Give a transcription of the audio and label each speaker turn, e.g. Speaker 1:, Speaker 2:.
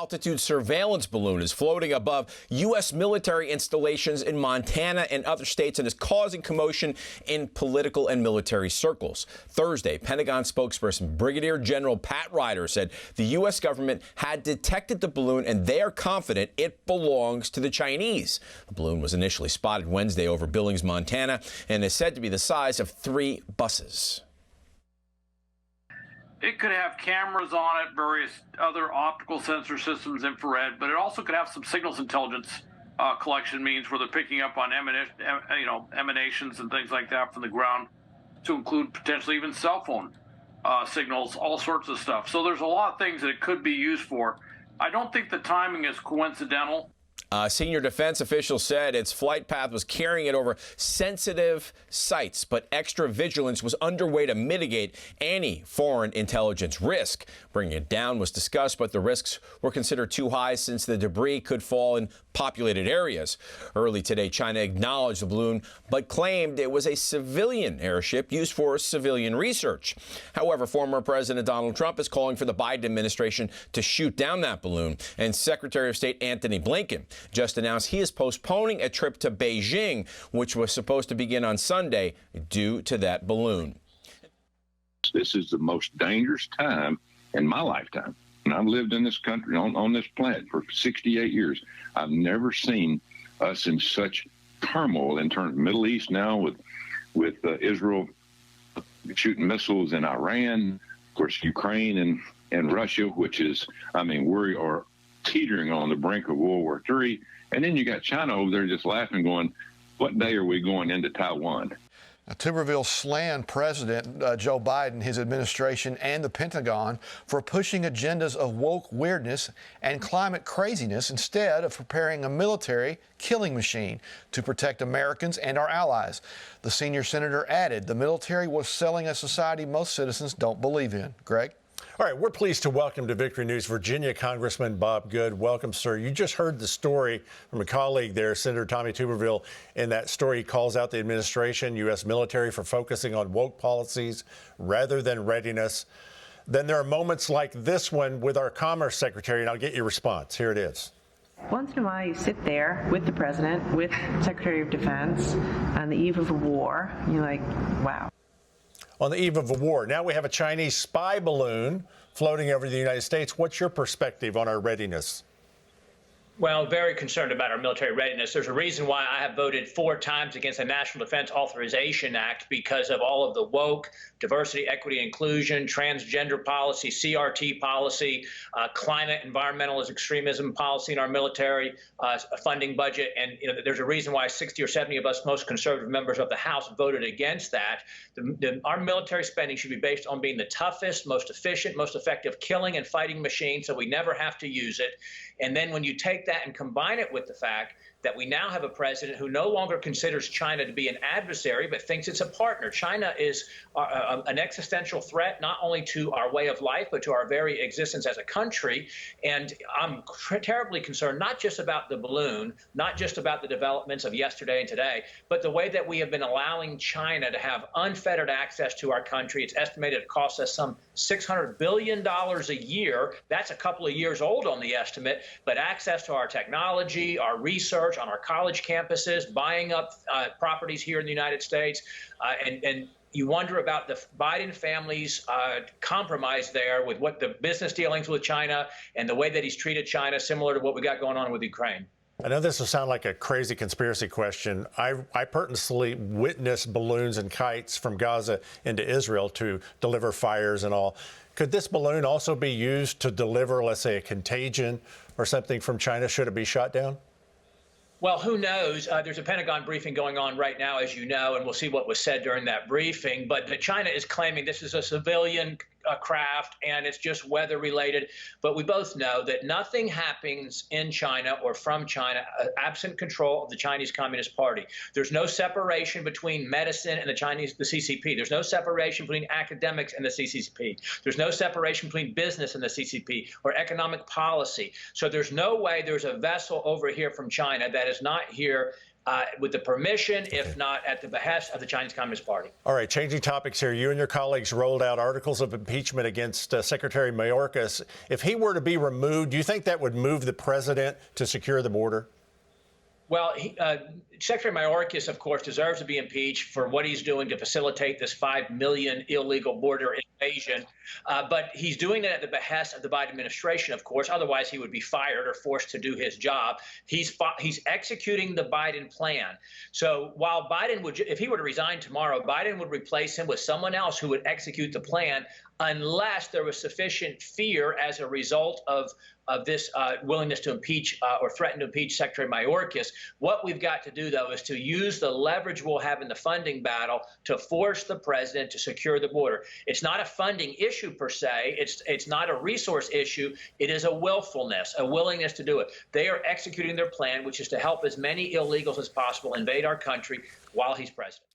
Speaker 1: high-altitude surveillance balloon is floating above U.S. military installations in Montana and other states and is causing commotion in political and military circles. Thursday, Pentagon spokesperson Brigadier General Pat Ryder said the U.S. government had detected the balloon and they are confident it belongs to the Chinese. The balloon was initially spotted Wednesday over Billings, Montana, and is said to be the size of 3 buses.
Speaker 2: It could have cameras on it, various other optical sensor systems, infrared, but it also could have some signals intelligence collection means where they're picking up on emanations and things like that from the ground, to include potentially even cell phone signals, all sorts of stuff. So there's a lot of things that it could be used for. I don't think the timing is coincidental.
Speaker 1: Senior defense officials said its flight path was carrying it over sensitive sites, but extra vigilance was underway to mitigate any foreign intelligence risk. Bringing it down was discussed, but the risks were considered too high since the debris could fall in populated areas. Early today, China acknowledged the balloon, but claimed it was a civilian airship used for civilian research. However, former President Donald Trump is calling for the Biden administration to shoot down that balloon, and Secretary of State Antony Blinken just announced he is postponing a trip to Beijing, which was supposed to begin on Sunday, due to that balloon.
Speaker 3: This is the most dangerous time in my lifetime. And I've lived in this country, on this planet, for 68 years. I've never seen us in such turmoil in terms of the Middle East now, with Israel shooting missiles in Iran, of course, Ukraine and Russia, which is, we are teetering on the brink of World War III. And then you got China over there just laughing, going, what day are we going into Taiwan?
Speaker 4: Now, Tuberville slammed President Joe Biden, his administration, and the Pentagon for pushing agendas of woke weirdness and climate craziness instead of preparing a military killing machine to protect Americans and our allies. The senior senator added the military was selling a society most citizens don't believe in. Greg?
Speaker 5: All right, we're pleased to welcome to Victory News Virginia Congressman Bob Good. Welcome, sir. You just heard the story from a colleague there, Senator Tommy Tuberville. In that story, he calls out the administration, U.S. military, for focusing on woke policies rather than readiness. Then there are moments like this one with our Commerce Secretary, and I'll get your response. Here it is.
Speaker 6: Once in a while, you sit there with the president, with Secretary of Defense, on the eve of a war, and you're like, wow.
Speaker 5: On the eve of a war. Now we have a Chinese spy balloon floating over the United States. What's your perspective on our readiness?
Speaker 7: Well, very concerned about our military readiness. There's a reason why I have voted 4 times against the National Defense Authorization Act, because of all of the woke, diversity, equity, inclusion, transgender policy, CRT policy, climate, environmentalist extremism policy in our military funding budget. And there's a reason why 60 or 70 of us most conservative members of the House voted against that. Our military spending should be based on being the toughest, most efficient, most effective killing and fighting machine, so we never have to use it. And then when you take that and combine it with the fact that we now have a president who no longer considers China to be an adversary, but thinks it's a partner. China is an existential threat, not only to our way of life, but to our very existence as a country. And I'm terribly concerned, not just about the balloon, not just about the developments of yesterday and today, but the way that we have been allowing China to have unfettered access to our country. It's estimated it costs us some $600 billion a year. That's a couple of years old on the estimate, but access to our technology, our research, on our college campuses, buying up properties here in the United States. And you wonder about the Biden family's compromise there with what the business dealings with China and the way that he's treated China, similar to what we got going on with Ukraine.
Speaker 5: I know this will sound like a crazy conspiracy question. I personally witnessed balloons and kites from Gaza into Israel to deliver fires and all. Could this balloon also be used to deliver, let's say, a contagion or something from China should it be shot down?
Speaker 7: Well, who knows? There's a Pentagon briefing going on right now, as you know, and we'll see what was said during that briefing. But China is claiming this is a civilian craft and it's just weather related. But we both know that nothing happens in China or from China absent control of the Chinese Communist Party. There's no separation between medicine and the CCP. There's no separation between academics and the CCP. There's no separation between business and the CCP or economic policy. So there's no way there's a vessel over here from China that is not here with the permission, if not at the behest of the Chinese Communist Party.
Speaker 5: All right, changing topics here. You and your colleagues rolled out articles of impeachment against Secretary Mayorkas. If he were to be removed, do you think that would move the president to secure the border?
Speaker 7: Well, Secretary Mayorkas, of course, deserves to be impeached for what he's doing to facilitate this 5 million illegal border invasion. But he's doing that at the behest of the Biden administration, of course. Otherwise, he would be fired or forced to do his job. He's executing the Biden plan. So while Biden would, if he were to resign tomorrow, Biden would replace him with someone else who would execute the plan unless there was sufficient fear as a result of this willingness to impeach or threaten to impeach Secretary Mayorkas. What we've got to do, though, is to use the leverage we'll have in the funding battle to force the president to secure the border. It's not a funding issue per se. It's not a resource issue. It is a willfulness, a willingness to do it. They are executing their plan, which is to help as many illegals as possible invade our country while he's president.